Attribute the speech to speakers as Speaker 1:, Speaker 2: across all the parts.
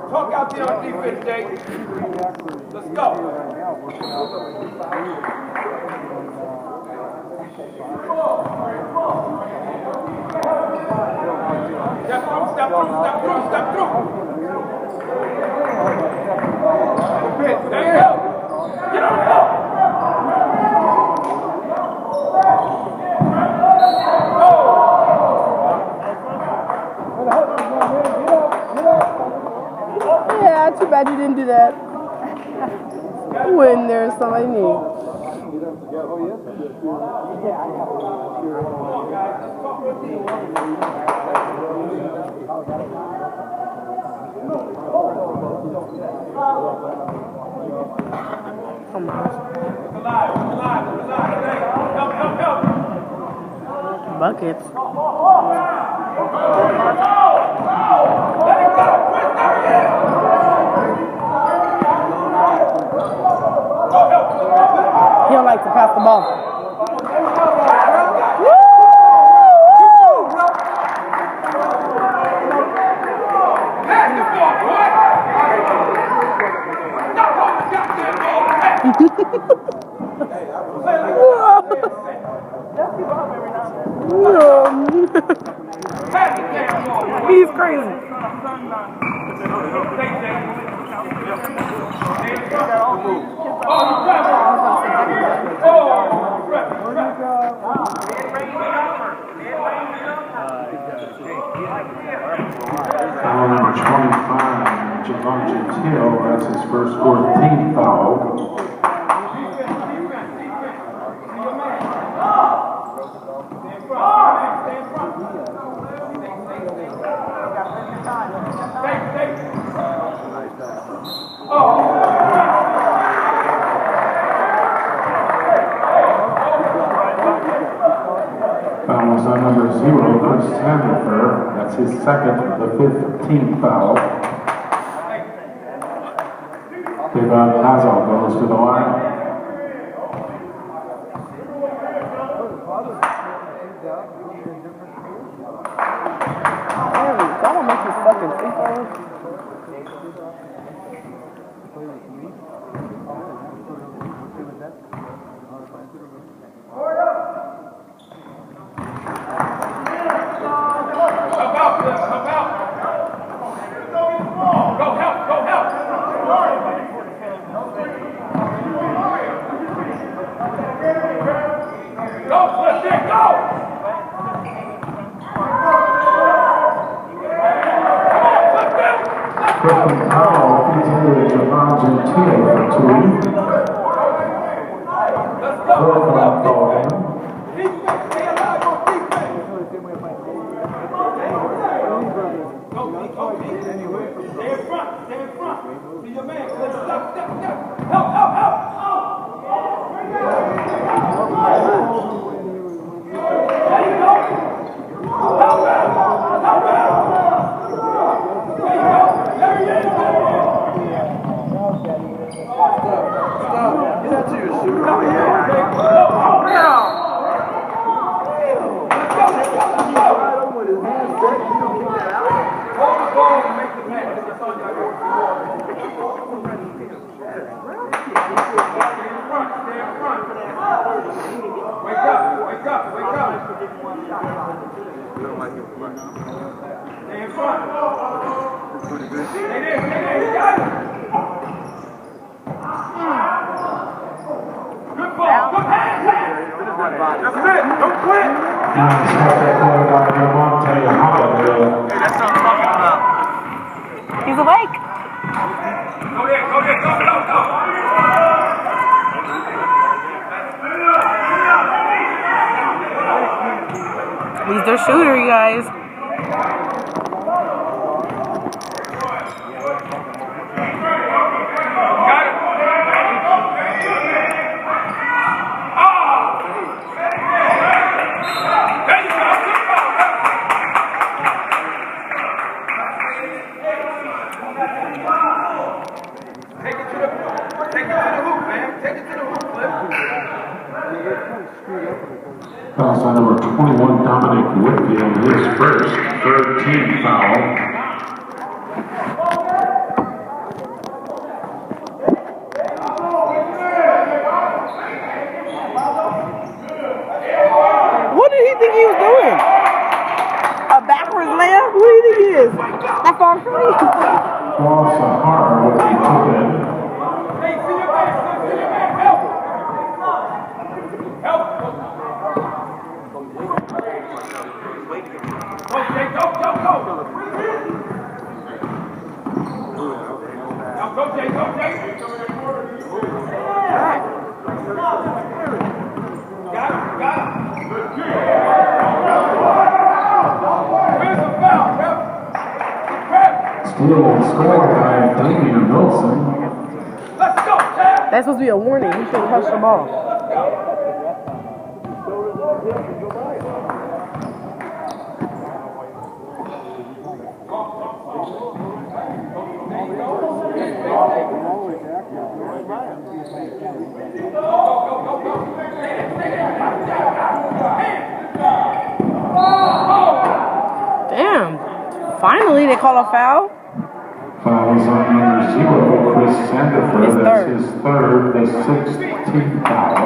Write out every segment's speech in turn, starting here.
Speaker 1: Talk out there on defense, Jay. Let's go. Step through, step through, step through, step through. There you go. Get on the floor.
Speaker 2: Yeah, too bad you didn't do that. When there's somebody new. Come on. Buckets. He don't like to pass the ball. He's crazy.
Speaker 3: Foul number 25, Javon Gentile. That's his first 14th foul. Foul was on number 0, Chris Sandifer. That's his second, the 15th foul. Devon Hazell goes to the line.
Speaker 2: Someone make this fucking free throws.
Speaker 3: First foul into Javon Gentile for 2. Fourth foul called in.
Speaker 1: Stay in front. See your man. Step. Help. There you go. Help him. There he is. Stop. Get out to your shooter. Let's go. With his hands set, you don't kick that out. Hold the ball and make the pass. That's all you got to do. Stay in front. Wake up. Stay in front. Stay there. You got it. Good ball. Good pass. That's it. Don't quit.
Speaker 3: Nice play by Javonte Holiday.
Speaker 1: That's what I'm talking about.
Speaker 2: He's awake.
Speaker 1: Go there. Go.
Speaker 2: He's their shooter, you guys.
Speaker 3: Foul on number 21, Dominic Whitfield, his first 13th foul. Sahara will be put in.
Speaker 1: Hey, see your man, help! Help! Go, Jay, go! Now go, Jay! Got him! Where's the foul, Pep?
Speaker 3: Steal and score by Damian Wilson.
Speaker 1: Let's go, Taft!
Speaker 2: That's supposed to be a warning. He shouldn't touch the ball. Damn. Finally, they call a foul.
Speaker 3: Foul is on number 0, Chris Sandifer.
Speaker 2: His
Speaker 3: That's
Speaker 2: third.
Speaker 3: his third, the 16th foul.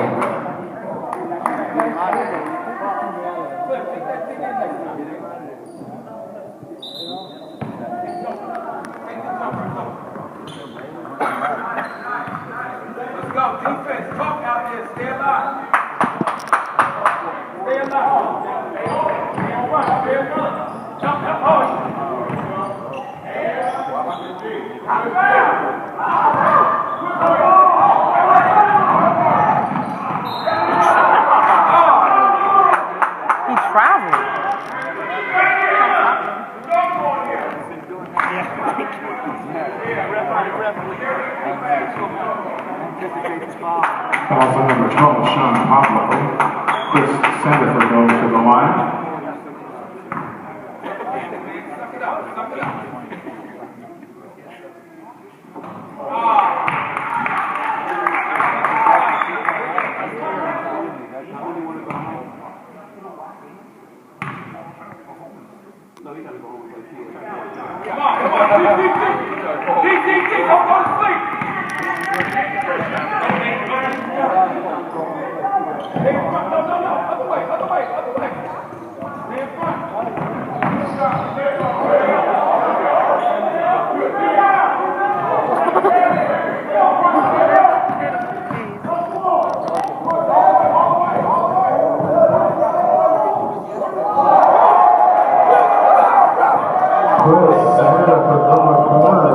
Speaker 1: Let's go, defense. Talk out there. Stay alive. Stay alive. Jump up,
Speaker 2: He traveled.
Speaker 3: Fouls on number 12, Sean Pablo. Chris Sandifer goes to the line.
Speaker 1: DDD, don't go to sleep. Stay in front. No. Other way. Stay in front.
Speaker 3: Chris Sandifer from the corner.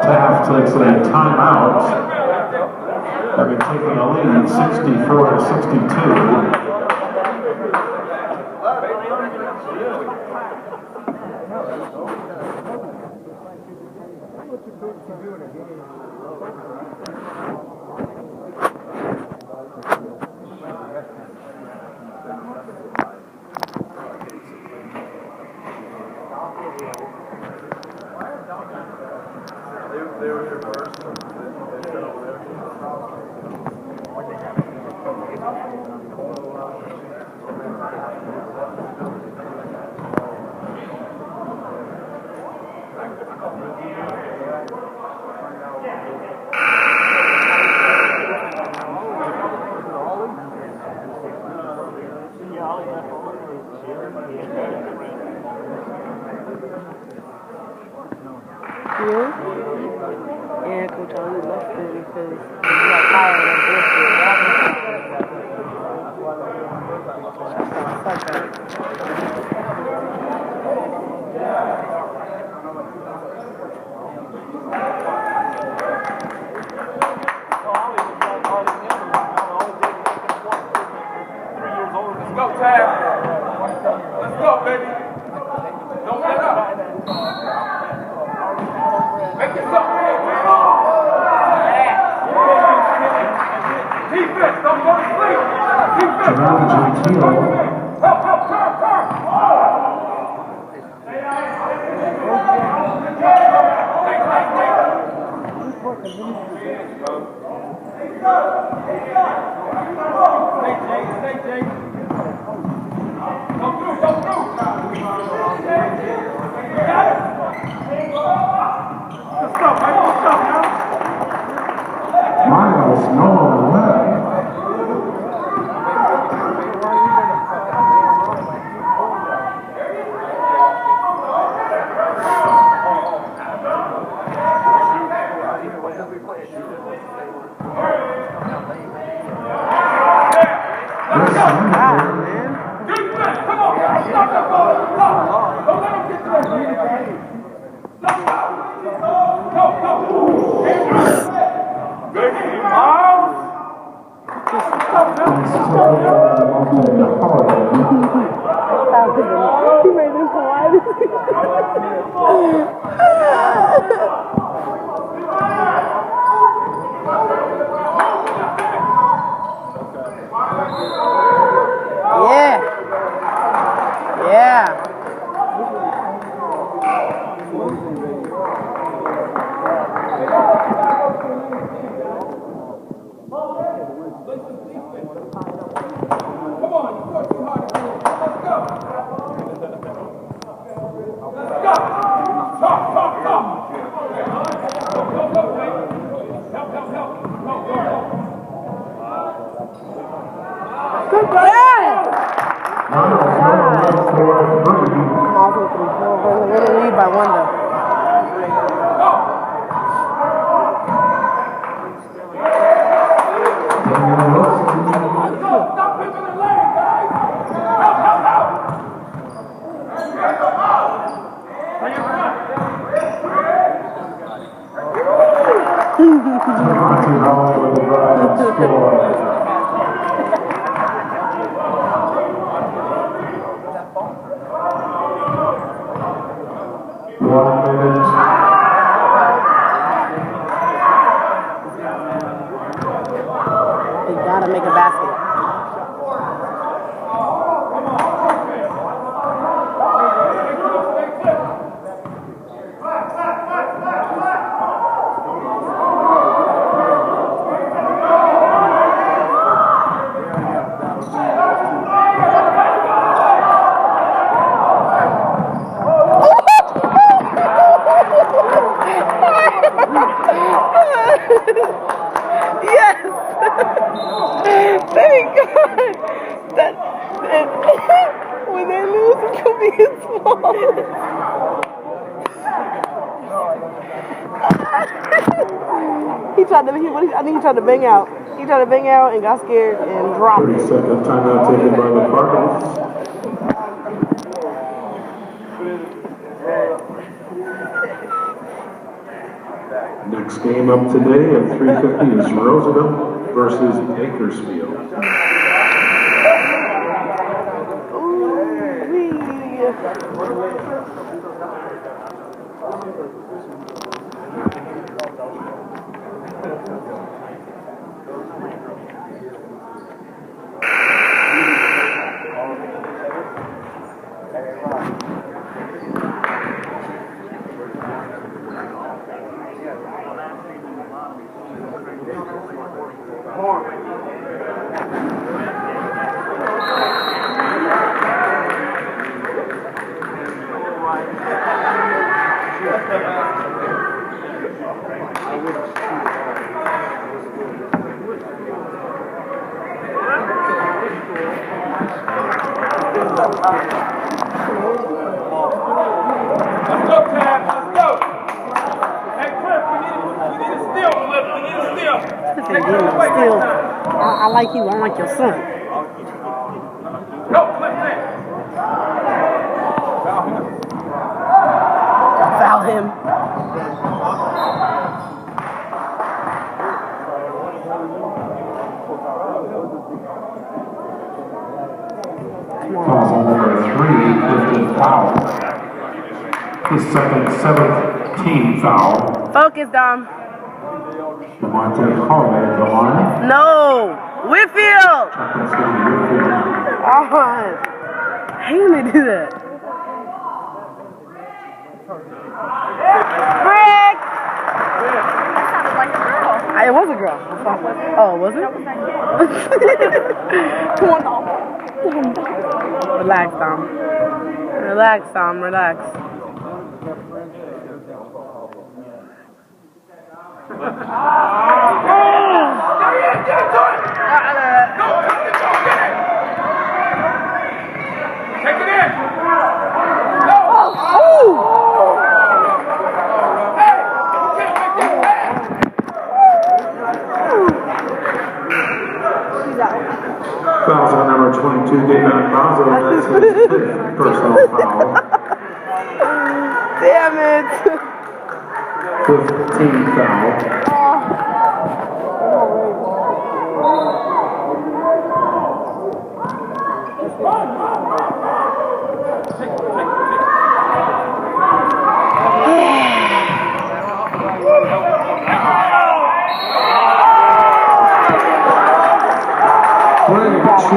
Speaker 3: Taft takes a timeout. Having taken the lead 64 to 62.
Speaker 1: They were reversed.
Speaker 2: Yeah, Coach Ali left it because he got tired of bullshit.
Speaker 1: Let's go, Taft. Let's go, baby. Don't let up. Make this up. Defense, don't go to sleep. Defense.
Speaker 3: Jerome Gentile.
Speaker 1: Help, turn. Stay, Jake.
Speaker 2: Yeah. Yeah. Good play. We're going to lead by one, though. They gotta make a basket. Yes! Thank God! When they lose, it could be his fault. I think he tried to bang out. He tried to bang out and got scared and dropped.
Speaker 3: 30-second timeout taken by the Cardinals. Next game up today at 3:50 is Roosevelt versus Bakersfield.
Speaker 1: Let's go, Taft. Let's go. Hey, Cliff, we need a steal, Cliff. We need a steal. Take it away next time.
Speaker 2: I like you. I like your son.
Speaker 1: Go, Cliff, man.
Speaker 2: Foul him.
Speaker 3: Calls on number 3, Clifton foul. His second 7th team foul.
Speaker 2: Focus, Dom.
Speaker 3: Devontae Holiday at the line.
Speaker 2: No! Whitfield!
Speaker 3: That's going to be Whitfield.
Speaker 2: I hate when they do that. Brick! It was a girl. Oh, was it? Come on, Dom. Relax, Dom. Relax, Dom. Relax.
Speaker 1: Take it in.
Speaker 3: Fouls on number 22, David Bazo. That's his 5th personal foul.
Speaker 2: Damn it.
Speaker 3: 5th team foul.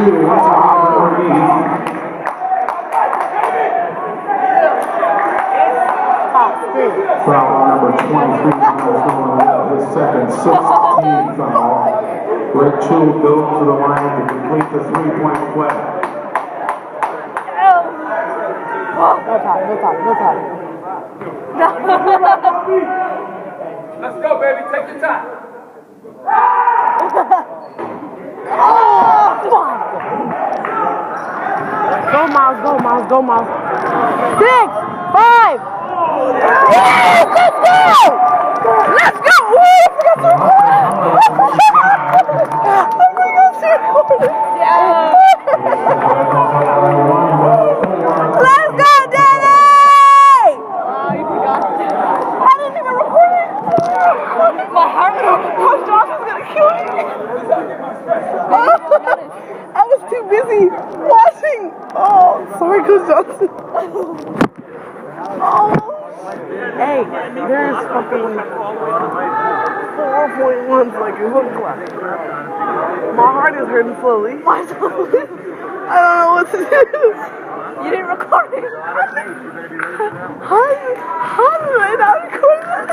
Speaker 3: two. That's out underneath. Foul number 23, his second 16 foul. Red 2 goes to the line to complete the three-point play.
Speaker 2: No time.
Speaker 1: Let's go, baby. Take your time.
Speaker 2: Go, Miles. 6, 5. Yes, let's go! Let's go! Let's go, Daddy! Oh, you forgot. I didn't even record it. My heart, Coach Johnson's gonna kill me. I was too busy watching. Oh, sorry, Coach Johnson. Oh. Hey, there's fucking 4.1 like it looks like. My heart is hurting slowly. Why slowly? I don't know what to do. You didn't record it. How did I not record that?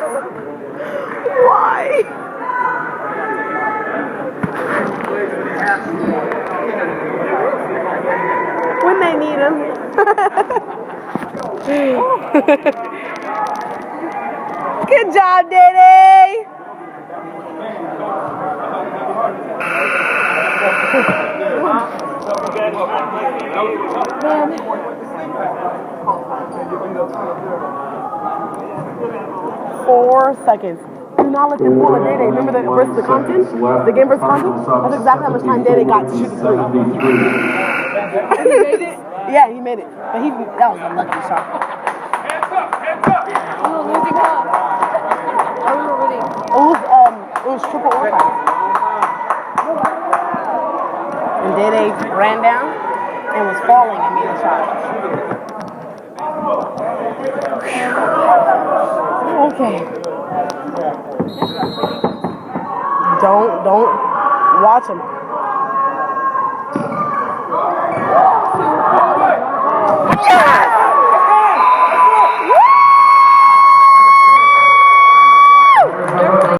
Speaker 2: Why? When they need him. Good job, Diddy! Man. 4 seconds. Do not let them pull a Dede. Remember the versus the content? The game versus content? That's exactly how much time Dede got to shoot the three. He made it? Yeah, he made it. But that was a lucky shot.
Speaker 1: Hands up.
Speaker 4: We were losing up. Or we were winning.
Speaker 2: It was triple overtime. And Dede ran down and was falling and made a shot. Okay. Don't watch him. Yes!